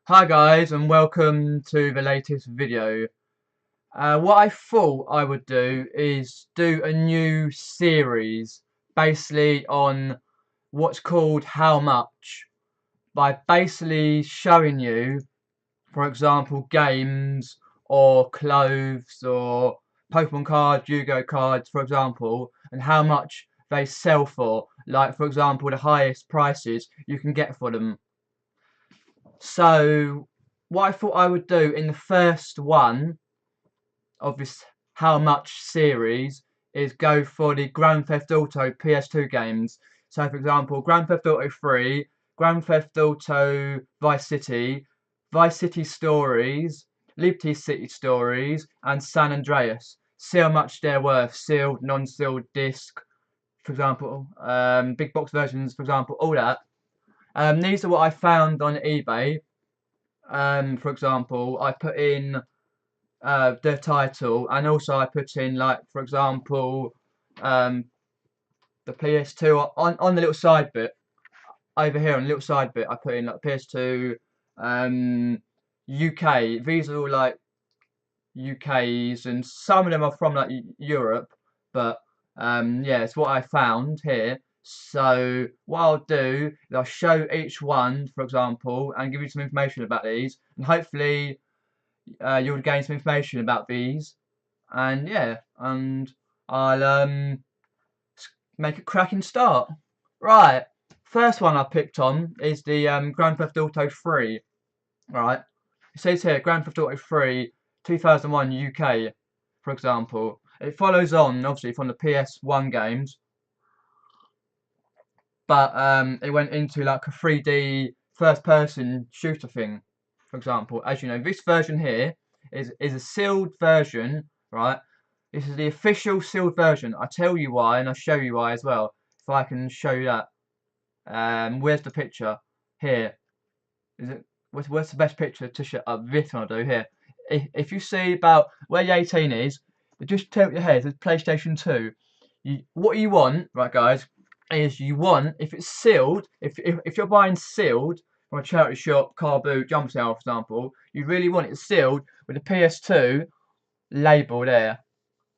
Hi guys, and welcome to the latest video. What I thought I would do is do a new series basically on what's called How Much, by basically showing you, for example, games or clothes or Pokemon cards, Yu-Gi-Oh cards, for example, and how much they sell for. Like, for example, the highest prices you can get for them. So, what I thought I would do in the first one of this How Much series is go for the Grand Theft Auto PS2 games. So, for example, Grand Theft Auto 3, Grand Theft Auto Vice City, Vice City Stories, Liberty City Stories, and San Andreas. See how much they're worth, sealed, non-sealed disc, for example, big box versions, for example, all that. These are what I found on eBay. For example, I put in the title, and also I put in, like, for example, um, the PS2 on the little side bit over here. On the little side bit, I put in like PS2, UK. These are all like UK's, and some of them are from like Europe, but yeah, it's what I found here. So what I'll do is I'll show each one, for example, and give you some information about these, and hopefully you'll gain some information about these, and yeah, and I'll make a cracking start. Right, first one I picked on is the Grand Theft Auto 3. Right, it says here Grand Theft Auto 3 2001 UK, for example. It follows on obviously from the PS1 games, but it went into like a 3D first person shooter thing, for example. As you know, this version here is a sealed version, right? This is the official sealed version. I tell you why, and I'll show you why as well. If I can show you that. Where's the picture? Here. Is it? What's the best picture to show? This one I'll do here. If you see about where the 18 is, just tilt your head. It's PlayStation 2. What you want, right, guys, is you want, if it's sealed, if you're buying sealed from a charity shop, car boot, jump sale, for example, you really want it sealed with the PS2 label there,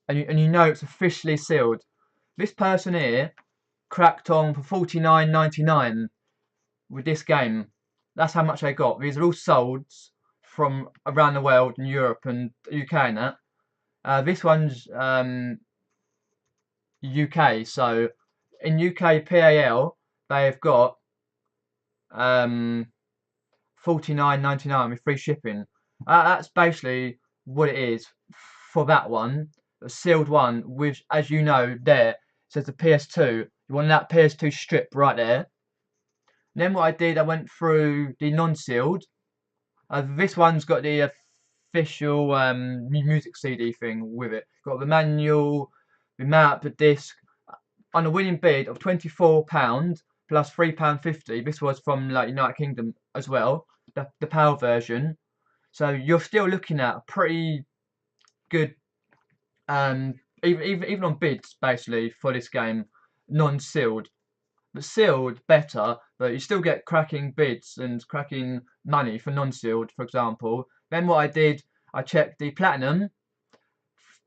and you know it's officially sealed. This person here cracked on for 49.99 with this game. That's how much they got. These are all sold from around the world in Europe and UK and that. This one's UK, so in UK PAL they've got um 49.99 with free shipping. That's basically what it is for that one. A sealed one with, as you know, there says the PS2. You want that PS2 strip right there. Then what I did, I went through the non-sealed. This one's got the official music CD thing with it. Got the manual, the map, the disc. On a winning bid of £24 plus £3.50. This was from like United Kingdom as well, the PAL version. So you're still looking at a pretty good, even on bids basically for this game, non-sealed. But sealed better, but you still get cracking bids and cracking money for non-sealed, for example. Then what I did, I checked the platinum,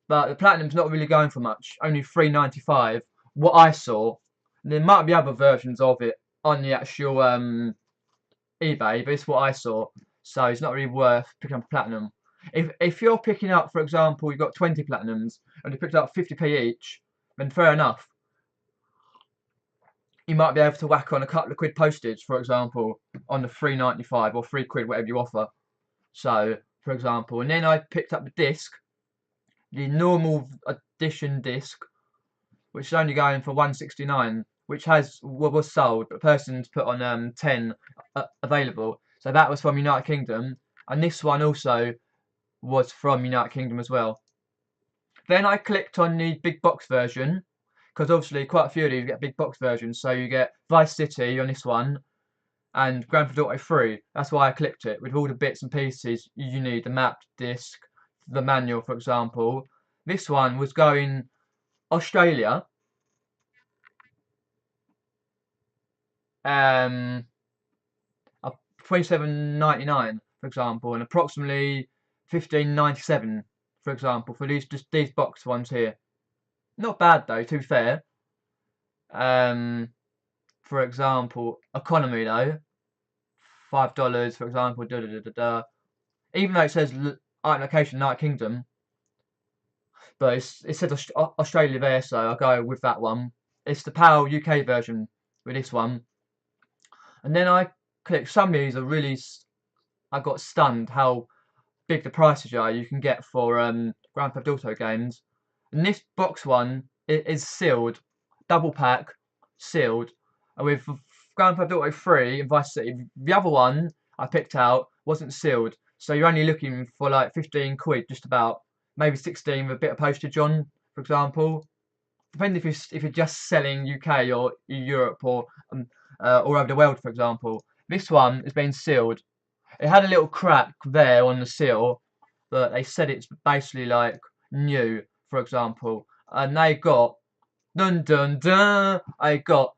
but the platinum's not really going for much, only £3.95. What I saw, there might be other versions of it on the actual eBay, but it's what I saw. So it's not really worth picking up a platinum. If you're picking up, for example, you've got 20 platinums and you picked up 50p each, then fair enough. You might be able to whack on a couple of quid postage, for example, on the 3.95 or £3, whatever you offer. So, for example, and then I picked up the disc, the normal edition disc, which is only going for 169, which was sold, but person's put on 10 available. So that was from United Kingdom, and this one also was from United Kingdom as well. Then I clicked on the big box version, because obviously quite a few of these get big box versions. So you get Vice City on this one, and Grand Theft Auto 3. That's why I clicked it, with all the bits and pieces you need, the map, disc, the manual, for example. This one was going Australia, um, £27.99. for example, and approximately 15.97, for example, for these box ones here. Not bad though, to be fair. For example, economy though, $5, for example, da da da da da. Even though it says item location United Kingdom, but it says Australia there, so I'll go with that one. It's the PAL UK version with this one. And then I clicked, some of these are really, I got stunned how big the prices are you can get for Grand Theft Auto games. And this box one is sealed, double pack, sealed, and with Grand Theft Auto 3 and Vice City. The other one I picked out wasn't sealed, so you're only looking for like 15 quid, just about, maybe 16 with a bit of postage on, for example. Depending if you're just selling UK or Europe or all over the world, for example. This one is being sealed. It had a little crack there on the seal, but they said it's basically like new, for example. And they got, dun dun dun, I got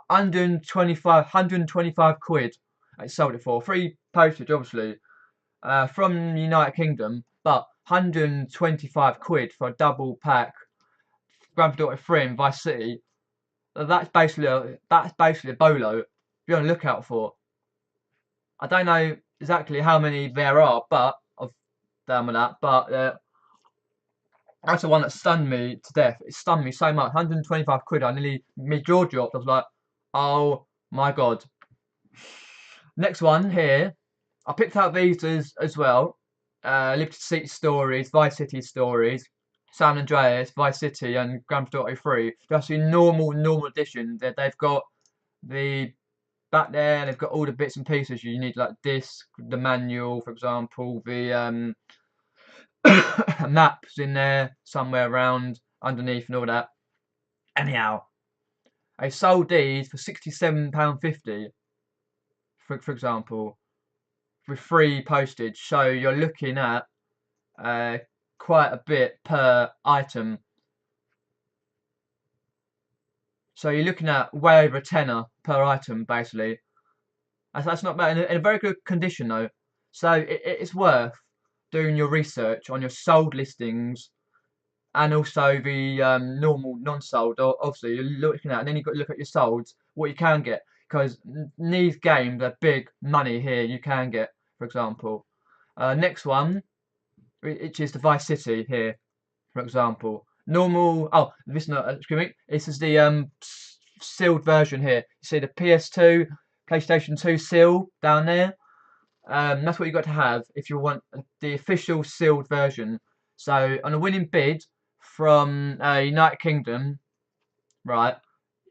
125 quid. They sold it for free postage, obviously, from the United Kingdom, but 125 quid for a double pack Grand Theft Auto 3 and Vice City. That's basically a bolo you're on the lookout for. I don't know exactly how many there are, but of them and that, but that's the one that stunned me to death. It stunned me so much. 125 quid. My jaw dropped. I was like, oh my god. Next one here. I picked out these as well. Liberty City Stories, Vice City Stories, San Andreas, Vice City, and Grand Theft Auto 3. Just the normal edition. They've got the back there. They've got all the bits and pieces you need, like disc, the manual, for example, the maps in there somewhere around underneath and all that. Anyhow, I sold these for £67.50, for example, with free postage. So you're looking at quite a bit per item. So you're looking at way over a tenner per item, basically. That's not bad. In a very good condition, though. So it's worth doing your research on your sold listings and also the normal non-sold. Obviously, you're looking at, and then you've got to look at your solds, what you can get. Because these games are big money here, you can get, for example. Next one, which is the Vice City here, for example. Normal, oh, this is not, excuse me, this is the sealed version here. You see the PS2, PlayStation 2 seal down there. That's what you got to have if you want the official sealed version. So on a winning bid from United Kingdom, right,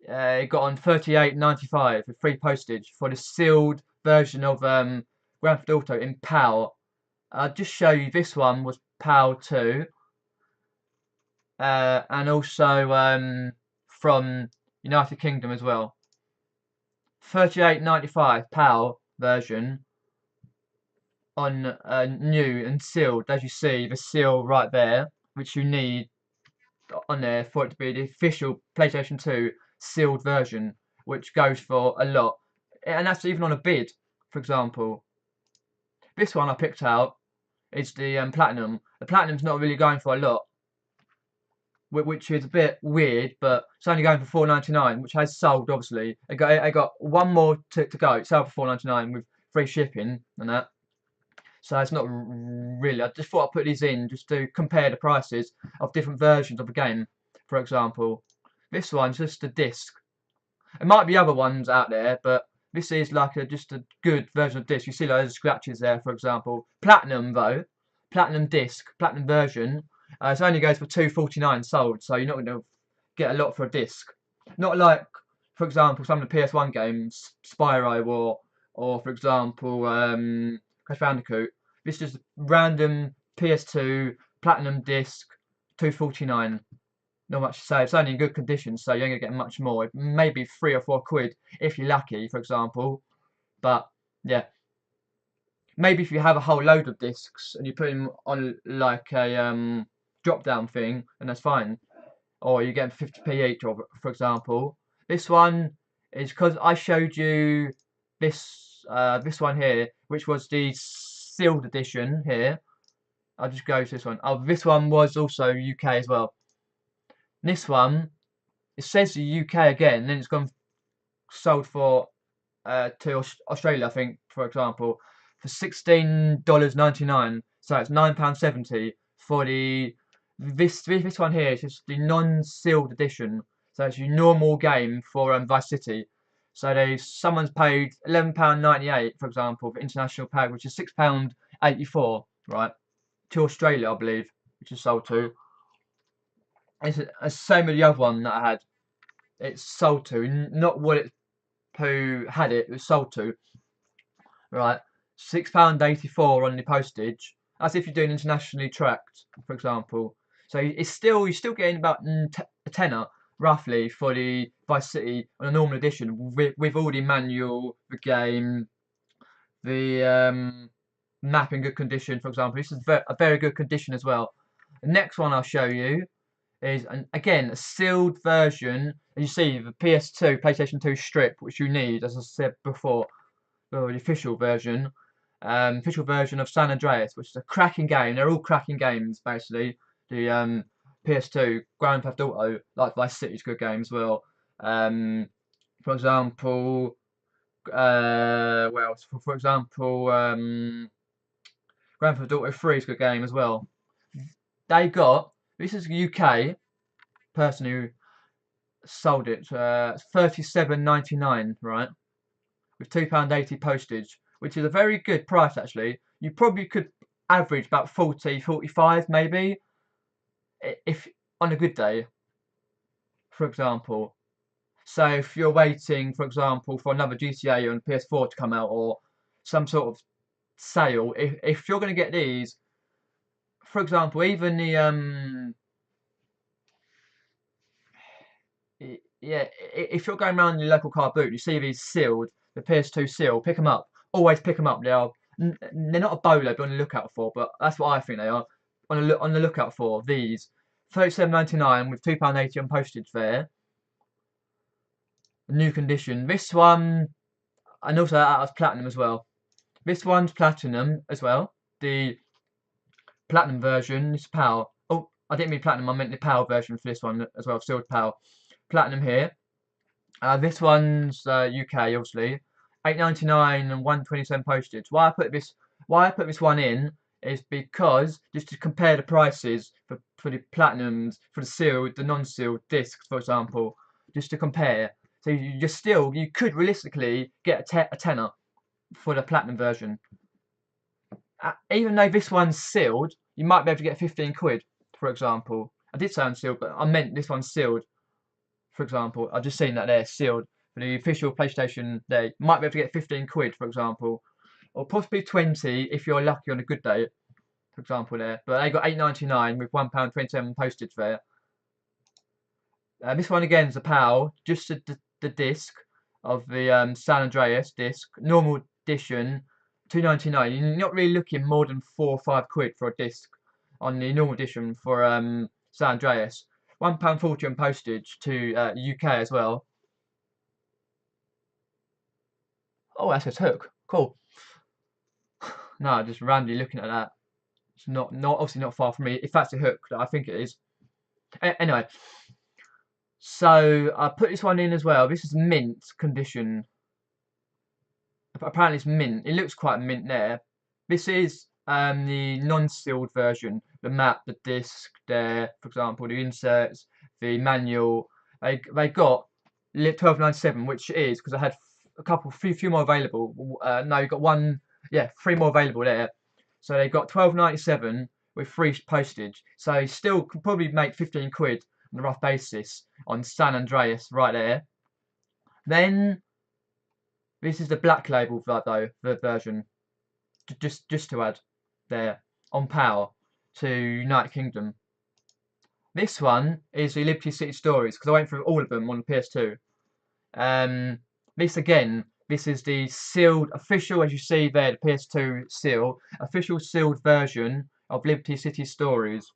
it got on 38.95 with free postage for the sealed version of Grand Theft Auto in PAL. I'll just show you, this one was PAL 2. And also from United Kingdom as well. 38.95 PAL version on new and sealed. As you see, the seal right there, which you need on there for it to be the official PlayStation 2 sealed version, which goes for a lot. And that's even on a bid, for example. This one I picked out is the Platinum. The Platinum's not really going for a lot, which is a bit weird, but it's only going for £4.99, which has sold, obviously. I got one more to go. It sold for £4.99 with free shipping and that. So it's not really. I just thought I'd put these in just to compare the prices of different versions of the game. For example, this one's just a disc. There might be other ones out there, but this is like just a good version of disc. You see those scratches there, for example. Platinum though, platinum disc, platinum version. It only goes for £2.49 sold, so you're not going to get a lot for a disc. Not like, for example, some of the PS1 games, Spyro or for example, Crash Bandicoot. This is random PS2 platinum disc, £2.49. Not much to say. It's only in good condition, so you ain't gonna get much more. Maybe 3 or 4 quid if you're lucky, for example. But yeah, maybe if you have a whole load of discs and you put them on like a drop down thing, and that's fine. Or you get 50p each, or for example. This one is because I showed you this one here, which was the sealed edition here. I'll just go to this one. Oh, this one was also UK as well. This one, it says the UK again, and then it's gone sold for to Australia, I think, for example, for $16.99. So it's £9.70 for this one here. It's just the non-sealed edition. So it's your normal game for Vice City. So someone's paid £11.98, for example, for international pack, which is £6.84, right? To Australia, I believe, which is sold to. It's the same with the other one that I had. It's sold to, not what it who had it. It was sold to, right? £6.84 on the postage. That's if you're doing internationally tracked, for example. So you're still getting about a tenner roughly for the Vice City on a normal edition with all the manual, the game, the map in good condition, for example. This is a very good condition as well. The next one I'll show you is again a sealed version. As you see, the PS2, PlayStation 2 strip, which you need, as I said before, the official version of San Andreas, which is a cracking game. They're all cracking games, basically. The PS2, Grand Theft Auto, like Vice City's good game as well. For example, well, for example, Grand Theft Auto 3 is a good game as well. This is a UK person who sold it, £37.99, right? With £2.80 postage, which is a very good price actually. You probably could average about 40, 45 maybe, if on a good day, for example. So if you're waiting, for example, for another GTA on PS4 to come out or some sort of sale, if you're going to get these, for example, even the yeah, if you're going around your local car boot, you see these sealed, the PS2 seal, pick them up. Always pick them up. They're not a bolo, but on the lookout for. But that's what I think they are. On the lookout for these, £37.99 with £2.80 on postage there. New condition. This one, and also that was platinum as well. This one's platinum as well. The platinum version is PAL. Oh, I didn't mean platinum. I meant the PAL version for this one as well. Sealed PAL. Platinum here. This one's UK, obviously. £8.99 and £1.27 postage. Why I put this one in is because just to compare the prices for the platinums, for the sealed, the non-sealed discs, for example, just to compare. So you could realistically get a tenner for the platinum version. Even though this one's sealed, you might be able to get 15 quid, for example. I did say unsealed, but I meant this one's sealed. For example, I've just seen that they're sealed for the official PlayStation. They might be able to get 15 quid, for example, or possibly 20 if you're lucky on a good day, for example. There, but they got £8.99 with £1.27 postage there. This one again is a PAL, just the disc of the San Andreas disc, normal edition, £2.99. You're not really looking more than 4 or 5 quid for a disc on the normal edition for San Andreas. £1.40 on postage to UK as well. Oh, that's a hook. Cool. No, just randomly looking at that. It's not obviously not far from me. If that's a hook, I think it is. Anyway, so I put this one in as well. This is mint condition. Apparently it's mint. It looks quite mint there. This is the non-sealed version. The map, the disc there, for example, the inserts, the manual. They got £12.97, which is because I had few more available. No, you got one, yeah, 3 more available there. So they got £12.97 with free postage. So you still could probably make 15 quid on a rough basis on San Andreas right there. Then this is the black label though, the version. Just to add there on PAL to United Kingdom. This one is the Liberty City Stories because I went through all of them on the PS2. This is the sealed official, as you see there, the PS2 seal, official sealed version of Liberty City Stories.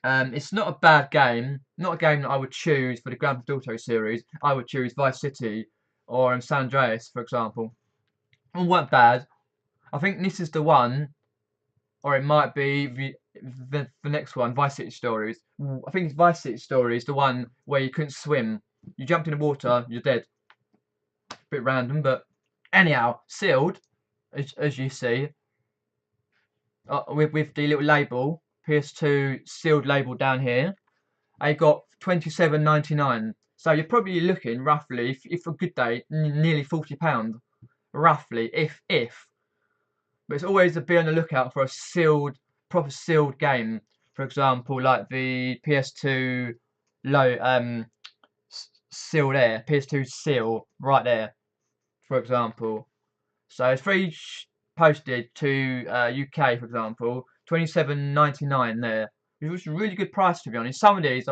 It's not a bad game, not a game that I would choose for the Grand Theft Auto series. I would choose Vice City or San Andreas, for example. All weren't bad. I think this is the one, or it might be the next one, Vice City Stories. I think it's Vice City Stories, the one where you couldn't swim. You jumped in the water, you're dead. Bit random, but anyhow, sealed, as you see, with the little label, PS2 sealed label down here. I got £27.99. So you're probably looking roughly, if a good day, nearly £40, roughly, if. But it's always to be on the lookout for a sealed, proper sealed game. For example, like the PS2 seal there, PS2 seal right there, for example. So it's free posted to UK, for example, £27.99 there, which was a really good price to be honest. Some of these,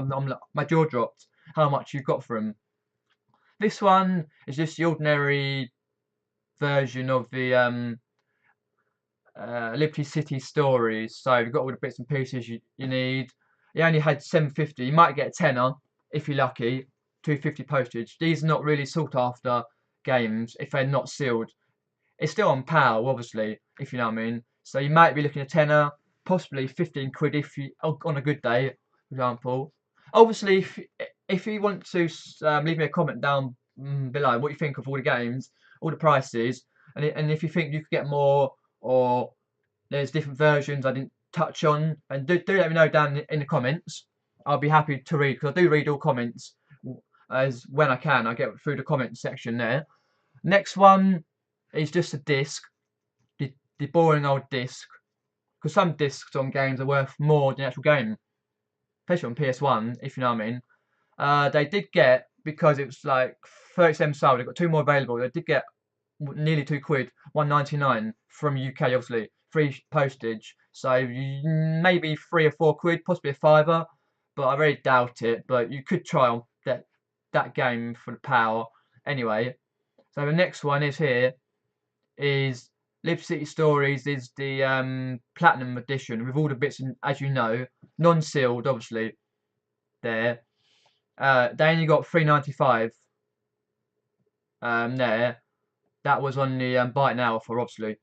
my jaw dropped how much you got for them. This one is just the ordinary version of the Liberty City Stories. So you've got all the bits and pieces you need. You only had 750. You might get a tenner if you're lucky. 250 postage. These are not really sought after games if they're not sealed. It's still on PAL, obviously, if you know what I mean. So you might be looking at tenner, possibly 15 quid if you on a good day, for example. Obviously, if you want to leave me a comment down below what you think of all the games, all the prices, and if you think you could get more, or there's different versions I didn't touch on, and do let me know down in the comments. I'll be happy to read, because I do read all comments as when I can. I get through the comment section there. Next one is just a disc, the boring old disc, because some discs on games are worth more than the actual game, especially on PS1, if you know what I mean. They did get, because it was like 30 sold, they got two more available. They did get nearly £2, £1.99 from UK, obviously, free postage. So maybe £3 or £4, possibly a fiver, but I really doubt it. But you could try on that game for the power anyway. So the next one is Liberty City Stories is the platinum edition with all the bits, as you know, non-sealed, obviously. There, they only got £3.95 there. That was on the Buy It Now offer, obviously,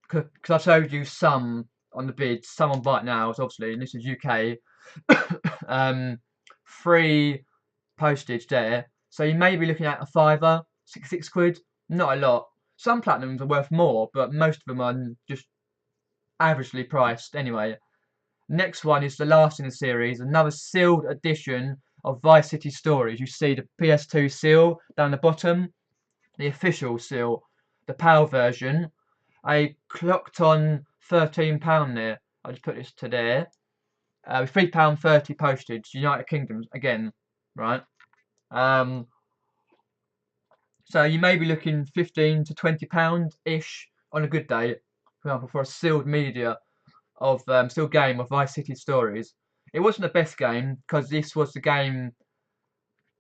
because I showed you some on the bids, some on Buy It Now, obviously, and this is UK. Free postage there, so you may be looking at a fiver, six quid, not a lot. Some platinums are worth more, but most of them are just averagely priced anyway. Next one is the last in the series, another sealed edition of Vice City Stories. You see the PS2 seal down the bottom, the official seal, the PAL version. I clocked on £13 there. I'll just put this to there. With £3.30 postage, United Kingdom again, right? So you may be looking £15 to £20 ish on a good day, for example, for a sealed media of sealed game of Vice City Stories. It wasn't the best game because this was the game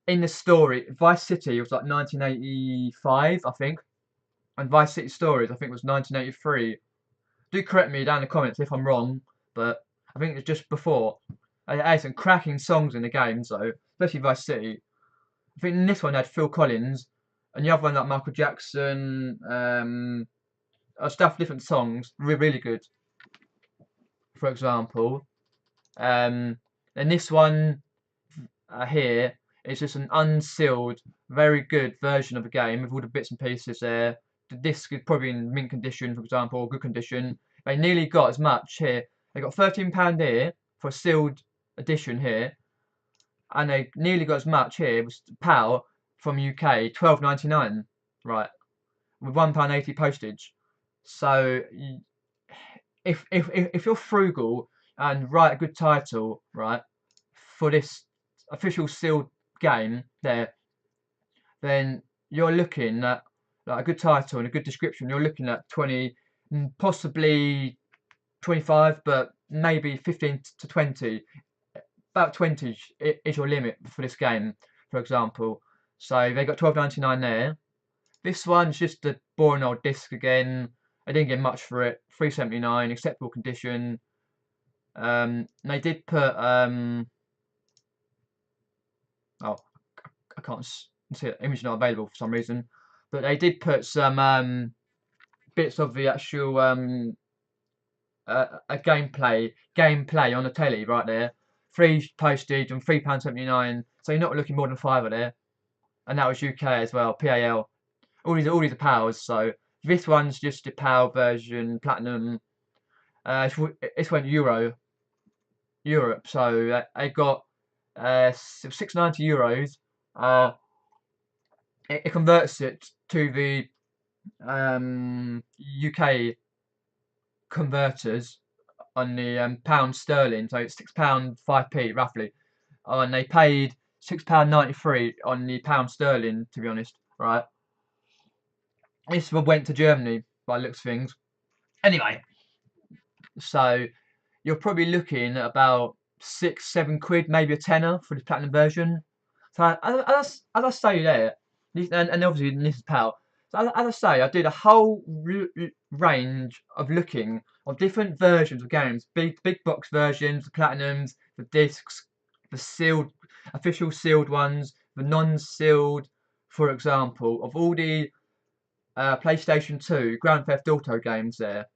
in the story. Vice City was like 1985, I think, and Vice City Stories I think was 1983. Do correct me down in the comments if I'm wrong, but I think it's just before. It had some cracking songs in the game, so especially Vice City. I think in this one had Phil Collins, and the other one like Michael Jackson, stuff, different songs, really good. For example, and this one here is just an unsealed, very good version of the game with all the bits and pieces there. The disc is probably in mint condition, for example, or good condition. They nearly got as much here. They got £13 here for a sealed edition here, and they nearly got as much here with PAL from UK, £12.99, right, with £1.80 postage. So if you're frugal and write a good title, right, for this official sealed game there, then you're looking at like a good title and a good description. You're looking at 20, possibly 25, but maybe 15 to 20. About 20 is your limit for this game, for example. So they got £12.99 there. This one's just a boring old disc again. I didn't get much for it. £3.79, acceptable condition. They did put oh, I can't see it. Image not available for some reason, but they did put some bits of the actual a gameplay on the telly right there. Free postage and £3.79. So you're not looking more than £5 there. And that was UK as well, PAL. All these are PALs. So this one's just the PAL version, platinum. This went Europe. So I got €690. It converts it to the UK converters on the pound sterling, so it's £6 5p roughly. And they paid £6.93 on the pound sterling, to be honest, right? This went to Germany by the looks of things. Anyway, so you're probably looking at about £6, £7, maybe a tenner for the platinum version. So as I say there, and obviously this is PAL. So as I say, I did a whole range of looking of different versions of games, big box versions, the platinums, the discs, the sealed, official sealed ones, the non-sealed, for example, of all the PlayStation 2 Grand Theft Auto games there.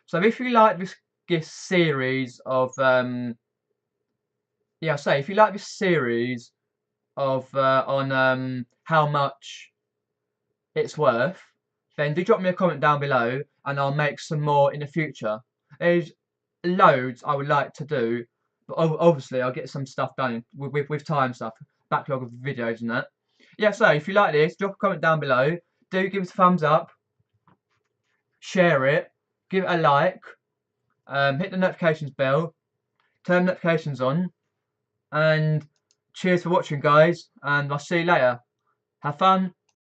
So if you like this series of yeah, I say if you like this series of on how much it's worth, then do drop me a comment down below, and I'll make some more in the future. There's loads I would like to do, but obviously I'll get some stuff done with time stuff, backlog of videos and that. Yeah, so if you like this, drop a comment down below. Do give us a thumbs up, share it, give it a like, hit the notifications bell, turn notifications on, and cheers for watching, guys, and I'll see you later. Have fun.